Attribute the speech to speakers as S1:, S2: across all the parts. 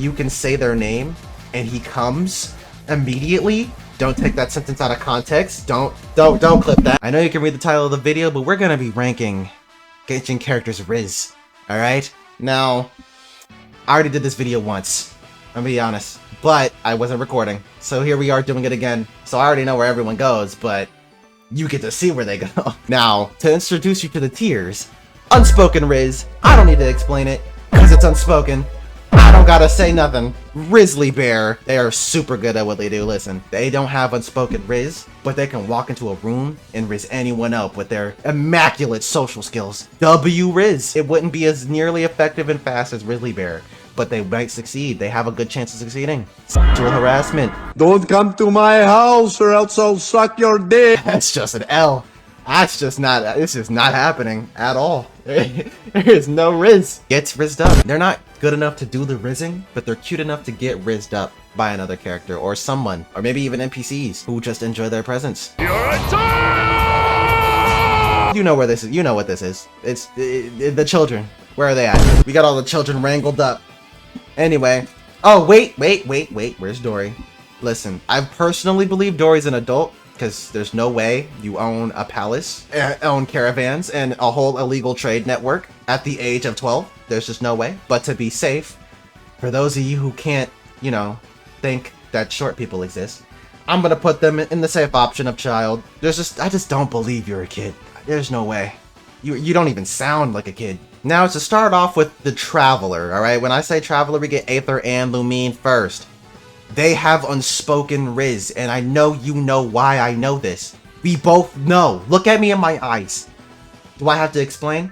S1: you can say their name and he comes immediately. Don't take that sentence out of context. Don't clip that. I know you can read the title of the video, but we're gonna be ranking Genshin characters RIZZ. Alright? Now, I already did this video once. I'm gonna be honest. But I wasn't recording. So here we are doing it again. So I already know where everyone goes, but you get to see where they go. Now, to introduce you to the tiers, Unspoken RIZZ. I don't need to explain it, because it's unspoken. I don't gotta say nothing. Grizzly Bear. They are super good at what they do. Listen, they don't have unspoken RIZZ, but they can walk into a room and RIZZ anyone up with their immaculate social skills. RIZZ. It wouldn't be as nearly effective and fast as Grizzly Bear, but they might succeed. They have a good chance of succeeding. Sexual harassment.
S2: Don't come to my house or else I'll suck your dick.
S1: That's just an L. That's just not, this is not happening at all. There is no RIZZ. Gets RIZZed up. They're not good enough to do the RIZZing, but they're cute enough to get RIZZed up by another character or someone, or maybe even NPCs who just enjoy their presence.
S2: You're a child!
S1: You know where this is. You know what this is. It's the children. Where are they at? We got all the children wrangled up. Anyway. Oh, wait. Where's Dory? Listen, I personally believe Dory's an adult, because there's no way you own a palace, own caravans, and a whole illegal trade network at the age of 12. There's just no way. But to be safe, for those of you who can't, you know, think that short people exist, I'm gonna put them in the safe option of child. I just don't believe you're a kid. There's no way. You don't even sound like a kid. Now, to start off with the Traveler, alright? When I say Traveler, we get Aether and Lumine first. They have unspoken RIZZ, and I know you know why I know this. We both know. Look at me in my eyes. Do I have to explain?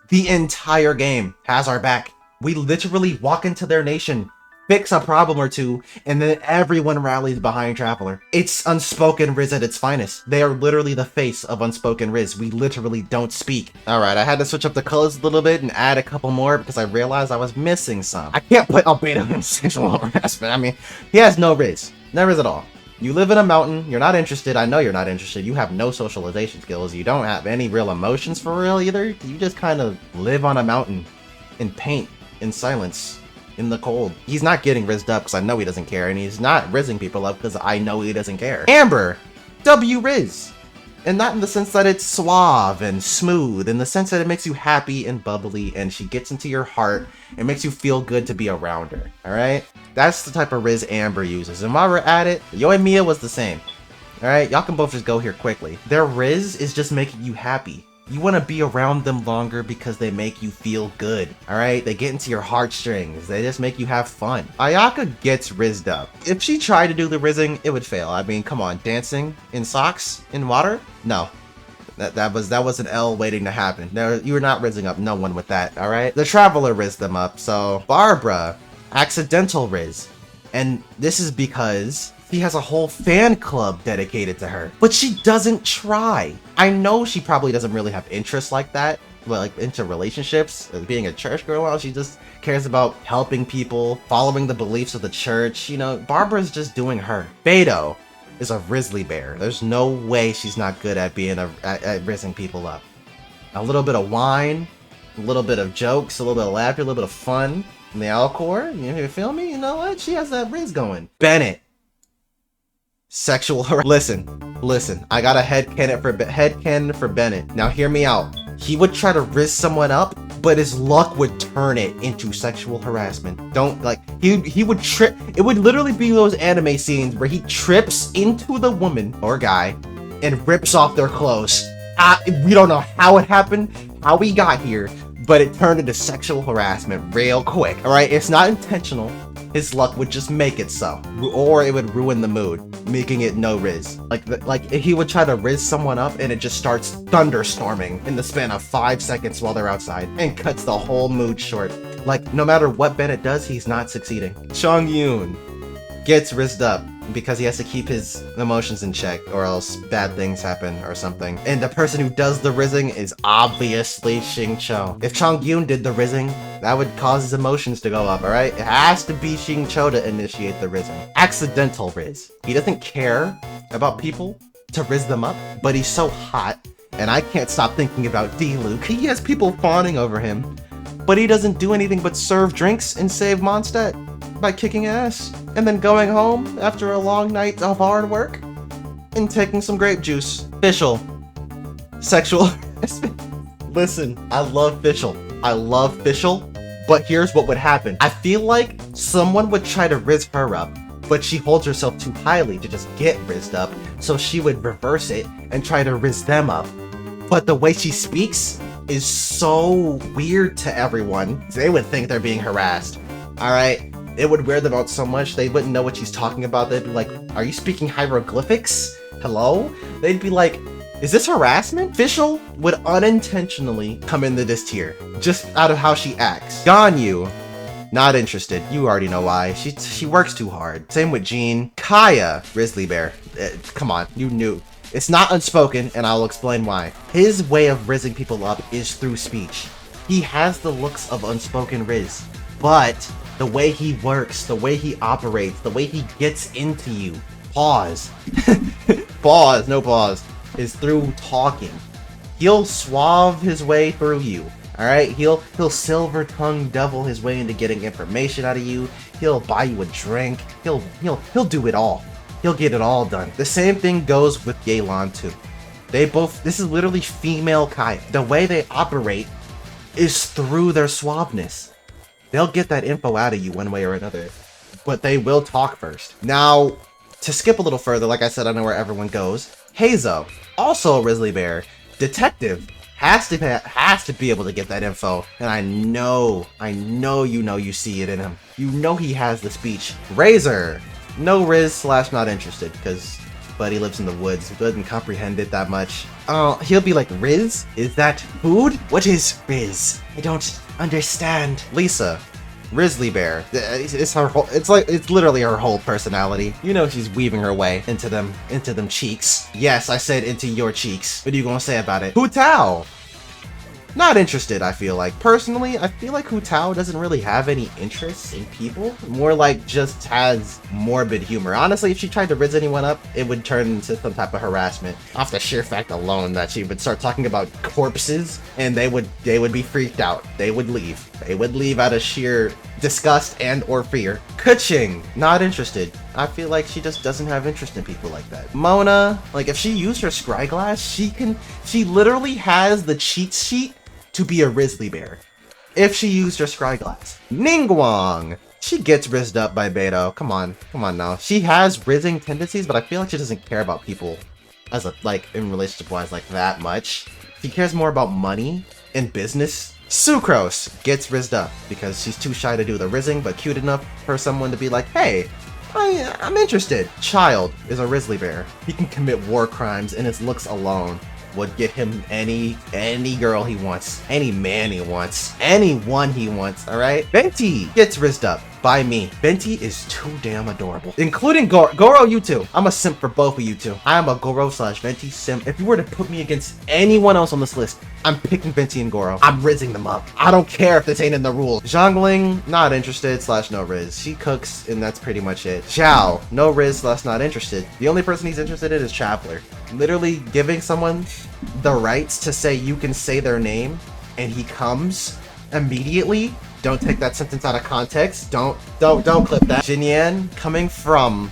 S1: The entire game has our back. We literally walk into their nation, fix a problem or two, and then everyone rallies behind Traveler. It's unspoken RIZZ at its finest. They are literally the face of unspoken RIZZ. We literally don't speak. Alright, I had to switch up the colors a little bit and add a couple more because I realized I was missing some. I can't put Albedo in sexual harassment. I mean, he has no RIZZ. No RIZZ at all. You live in a mountain, you're not interested, I know you're not interested, you have no socialization skills, you don't have any real emotions for real either, you just kind of live on a mountain and paint in silence. In the cold. He's not getting RIZZed up because I know he doesn't care, and he's not RIZZing people up because I know he doesn't care. Amber! RIZZ! And not in the sense that it's suave and smooth, in the sense that it makes you happy and bubbly, and she gets into your heart, and makes you feel good to be around her, alright? That's the type of RIZZ Amber uses, and while we're at it, Yoimiya was the same. Alright, y'all can both just go here quickly. Their RIZZ is just making you happy. You want to be around them longer because they make you feel good, alright? They get into your heartstrings, they just make you have fun. Ayaka gets RIZZed up. If she tried to do the RIZZing, it would fail. I mean, come on, dancing in socks in water? No. That was an L waiting to happen. No, you were not RIZZing up no one with that, alright? The Traveler RIZZed them up, so Barbara, accidental RIZZ. And this is because he has a whole fan club dedicated to her, but she doesn't try. I know she probably doesn't really have interests like that, like into relationships, being a church girl. She just cares about helping people, following the beliefs of the church. You know, Barbara's just doing her. Beto is a Grizzly Bear. There's no way she's not good at being at RIZZing people up. A little bit of wine, a little bit of jokes, a little bit of laughter, a little bit of fun. In the Alcor, you feel me? You know what? She has that RIZZ going. Bennett. Sexual harassment. Listen, I got a headcanon for Bennett. Now hear me out. He would try to RIZZ someone up, but his luck would turn it into sexual harassment. Don't, like, he would trip. It would literally be those anime scenes where he trips into the woman or guy and rips off their clothes. We don't know how it happened, how we got here, but it turned into sexual harassment real quick. Alright, it's not intentional. His luck would just make it so, or it would ruin the mood, making it no RIZZ. Like he would try to RIZZ someone up and it just starts thunderstorming in the span of 5 seconds while they're outside and cuts the whole mood short. Like, no matter what Bennett does, he's not succeeding. Chongyun gets RIZZed up because he has to keep his emotions in check or else bad things happen or something. And the person who does the RIZZing is obviously Xingqiu. If Chongyun did the RIZZing, that would cause his emotions to go up, alright? It has to be Xingqiu to initiate the RIZZing. Accidental RIZZ. He doesn't care about people to RIZZ them up, but he's so hot, and I can't stop thinking about D-Luke. He has people fawning over him, but he doesn't do anything but serve drinks and save Mondstadt. by kicking ass and then going home after a long night of hard work and taking some grape juice. Fischl. Sexual harassment. Listen, I love Fischl. I love Fischl, but here's what would happen. I feel like someone would try to rizz her up, but she holds herself too highly to just get rizzed up, so she would reverse it and try to rizz them up. But the way she speaks is so weird to everyone. They would think they're being harassed. Alright? It would weird them out so much they wouldn't know what she's talking about. They'd be like, are you speaking hieroglyphics? Hello? They'd be like, is this harassment? Fischl would unintentionally come into this tier, just out of how she acts. Ganyu, not interested. You already know why. She works too hard. Same with Jean. Kaya, Grizzly Bear. Come on, you knew. It's not unspoken, and I'll explain why. His way of rizzing people up is through speech. He has the looks of unspoken rizz, but the way he works, the way he operates, the way he gets into you, pause, pause, no pause, is through talking. He'll suave his way through you. Alright, he'll silver tongue devil his way into getting information out of you. He'll buy you a drink. He'll do it all. He'll get it all done. The same thing goes with Yelan too. This is literally female Kai. The way they operate is through their suaveness. They'll get that info out of you one way or another, but they will talk first. Now, to skip a little further, like I said, I know where everyone goes. Hazo, also a Grizzly Bear, detective, has to be able to get that info, and I know you see it in him. You know he has the speech. Razor, no Rizz / not interested, because Buddy lives in the woods, doesn't comprehend it that much. He'll be like, Rizz? Is that food? What is Rizz? I don't understand. Lisa, Grizzly Bear. It's her whole, it's literally her whole personality. You know she's weaving her way into them cheeks. Yes, I said into your cheeks. What are you gonna say about it? Hu Tao. Not interested, I feel like. Personally, I feel like Hu Tao doesn't really have any interest in people. More like just has morbid humor. Honestly, if she tried to rizz anyone up, it would turn into some type of harassment. Off the sheer fact alone that she would start talking about corpses and they would be freaked out. They would leave. They would leave out of sheer disgust and or fear. Kuching, not interested. I feel like she just doesn't have interest in people like that. Mona, like if she used her scry glass, she literally has the cheat sheet to be a Grizzly Bear if she used her scry glass. Ningguang, she gets rizzed up by Beto. Come on now. She has rizzing tendencies, but I feel like she doesn't care about people as in relationship wise like that much. She cares more about money and business. Sucrose gets rizzed up because she's too shy to do the rizzing, but cute enough for someone to be like, hey, I'm interested. Child is a Grizzly Bear. He can commit war crimes, and his looks alone would get him any girl he wants, any man he wants, anyone he wants, alright? Venti gets rizzed up by me. Venti is too damn adorable. Including Goro, you two. I'm a simp for both of you two. I am a Goro / Venti simp. If you were to put me against anyone else on this list, I'm picking Venti and Goro. I'm rizzing them up. I don't care if this ain't in the rules. Zhongling, not interested / no rizz. She cooks, and that's pretty much it. Zhao, no rizz / not interested. The only person he's interested in is Traveler. Literally giving someone the rights to say you can say their name, and he comes immediately. Don't take that sentence out of context. Don't clip that. Jinyan, coming from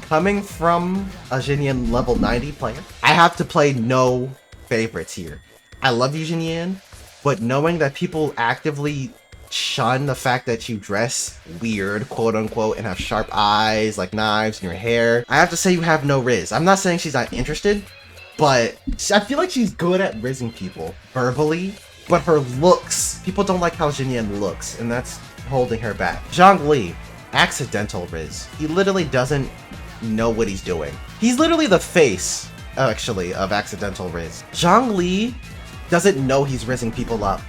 S1: a Jinyan level 90 player, I have to play no favorites here. I love you, Jinyan, but knowing that people actively shun the fact that you dress weird, quote unquote, and have sharp eyes like knives in your hair, I have to say you have no rizz. I'm not saying she's not interested, but I feel like she's good at rizzing people verbally. But her looks, people don't like how Jinyan looks, and that's holding her back. Zhongli, accidental rizz. He literally doesn't know what he's doing. He's literally the face, actually, of accidental rizz. Zhongli doesn't know he's rizzing people up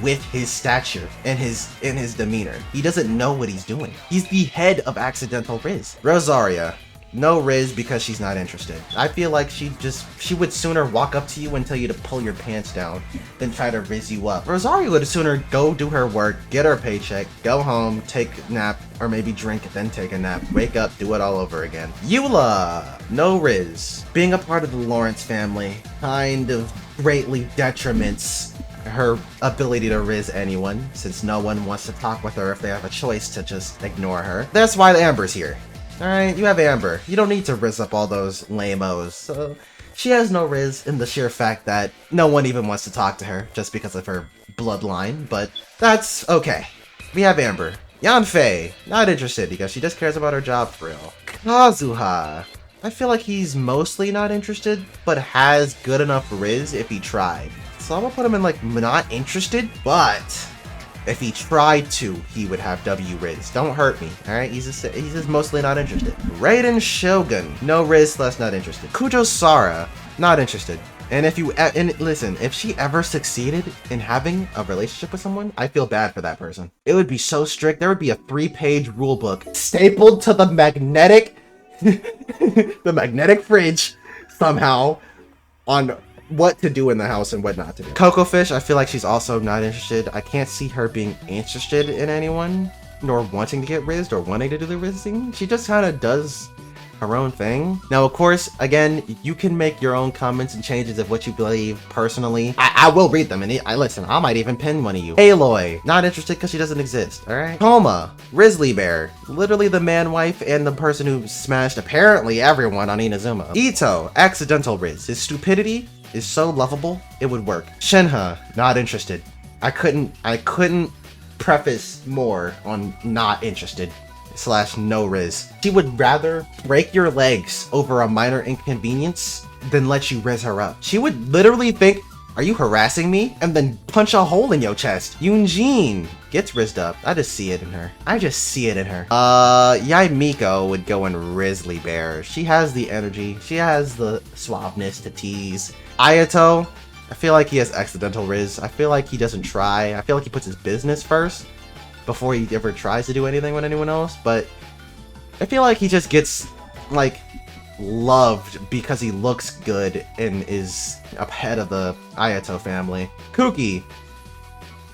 S1: with his stature and his demeanor. He doesn't know what he's doing. He's the head of accidental rizz. Rosaria, no rizz because she's not interested. I feel like she would sooner walk up to you and tell you to pull your pants down than try to rizz you up. Rosaria would sooner go do her work, get her paycheck, go home, take a nap, or maybe drink, then take a nap, wake up, do it all over again. Eula, no rizz. Being a part of the Lawrence family kind of greatly detriments her ability to riz anyone, since no one wants to talk with her if they have a choice to just ignore her. That's why Amber's here. Alright, you have Amber. You don't need to riz up all those lame-os. So she has no riz in the sheer fact that no one even wants to talk to her just because of her bloodline, but that's okay. We have Amber. Yanfei, not interested because she just cares about her job for real. Kazuha, I feel like he's mostly not interested, but has good enough riz if he tried. So I'm gonna put him in like not interested, but if he tried to, he would have W riz. Don't hurt me, alright? He's just mostly not interested. Raiden Shogun, no riz / not interested. Kujo Sara, not interested. And listen, if she ever succeeded in having a relationship with someone, I feel bad for that person. It would be so strict. There would be a 3-page rule book stapled to the magnetic, the magnetic fridge somehow on what to do in the house and what not to do. Coco Fish, I feel like she's also not interested. I can't see her being interested in anyone, nor wanting to get rizzed or wanting to do the rizzing. She just kind of does her own thing. Now, of course, again, you can make your own comments and changes of what you believe personally. I will read them, and listen, I might even pin one of you. Aloy, not interested because she doesn't exist, alright? Homa, Grizzly Bear, literally the man wife and the person who smashed apparently everyone on Inazuma. Ito, accidental riz. His stupidity is so lovable, it would work. Shenhe, not interested. I couldn't preface more on not interested / no riz. She would rather break your legs over a minor inconvenience than let you riz her up. She would literally think, are you harassing me? And then punch a hole in your chest. Yunjin gets rizzed up. I just see it in her. Yai Miko would go in Grizzly Bear. She has the energy. She has the suaveness to tease. Ayato, I feel like he has accidental riz. I feel like he doesn't try. I feel like he puts his business first before he ever tries to do anything with anyone else, but I feel like he just gets, like, loved because he looks good and is ahead of the Ayato family. Kuki,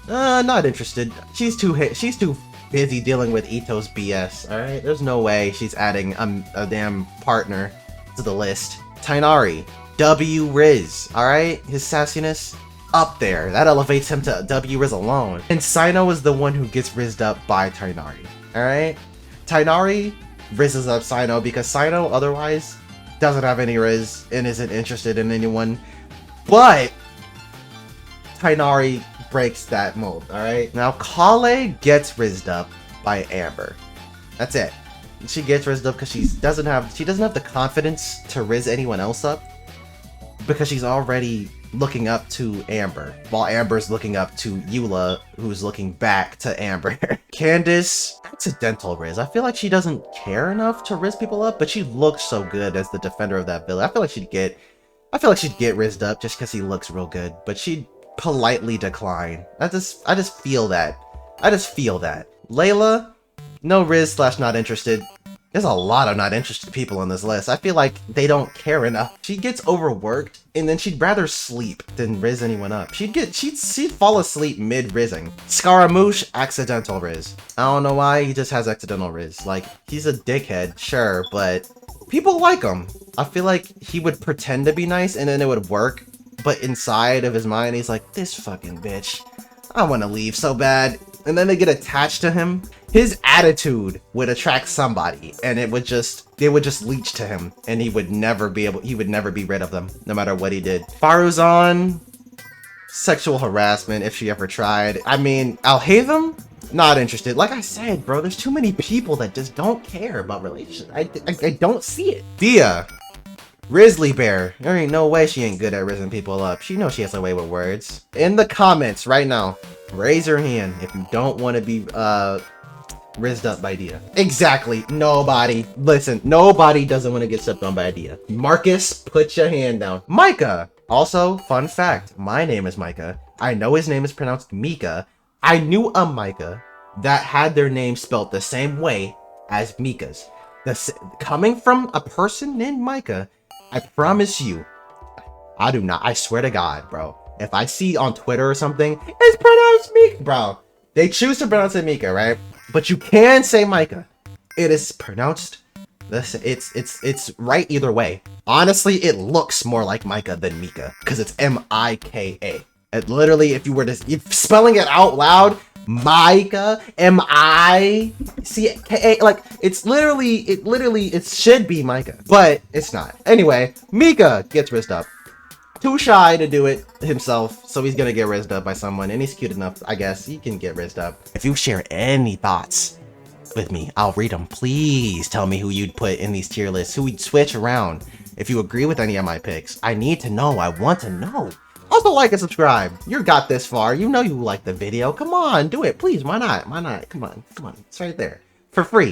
S1: not interested. She's too busy dealing with Ito's BS, alright? There's no way she's adding a damn partner to the list. Tainari, W Riz, alright? His sassiness, up there. That elevates him to W Riz alone. And Sino is the one who gets rizzed up by Tainari. Alright? Tainari rizzes up Sino because Sino otherwise doesn't have any riz and isn't interested in anyone. But Tainari breaks that mold, alright? Now Kale gets rizzed up by Amber. That's it. She gets rizzed up because she doesn't have the confidence to riz anyone else up because she's already looking up to Amber, while Amber's looking up to Eula, who's looking back to Amber. Candace, accidental riz. I feel like she doesn't care enough to riz people up, but she looks so good as the defender of that village. I feel like she'd get rizzed up just because he looks real good, but she'd politely decline. I just feel that. Layla, no riz / not interested. There's a lot of not interested people on this list. I feel like they don't care enough. She gets overworked, and then she'd rather sleep than riz anyone up. She'd fall asleep mid-rizzing. Scaramouche, accidental riz. I don't know why, he just has accidental riz. Like, he's a dickhead, sure, but people like him. I feel like he would pretend to be nice, and then it would work, but inside of his mind, he's like, this fucking bitch. I want to leave so bad. And then they get attached to him. His attitude would attract somebody, and they would just leech to him, and he would never be rid of them, no matter what he did. Faruzan, sexual harassment if she ever tried. I mean, Alhaven, not interested. Like I said, bro, there's too many people that just don't care about relationships. I don't see it. Dia, Grizzly Bear, there ain't no way she ain't good at rizzing people up. She knows she has a way with words. In the comments right now, raise your hand if you don't want to be rizzed up by Dia. Exactly. Nobody. Listen, nobody doesn't want to get stepped on by Dia. Marcus, put your hand down. Micah. Also, fun fact, my name is Micah. I know his name is pronounced Mika. I knew a Micah that had their name spelled the same way as Mika's. Coming from a person named Micah, I promise you, I swear to God, bro. If I see on Twitter or something, it's pronounced Mika, bro. They choose to pronounce it Mika, right? But you can say Micah. It is pronounced. It's right either way. Honestly, it looks more like Micah than Mika because it's Mika. It literally, if you were to spelling it out loud, Micah, M-I-C-K-A, like, it should be Micah, but it's not. Anyway, Mika gets rizzed up. Too shy to do it himself, so he's gonna get rizzed up by someone, and he's cute enough, I guess, he can get rizzed up. If you share any thoughts with me, I'll read them. Please tell me who you'd put in these tier lists, who we'd switch around. If you agree with any of my picks, I need to know, I want to know. Also, like and subscribe. You got this far. You know you like the video. Come on, do it. Please, why not? Why not? Come on. It's right there. For free.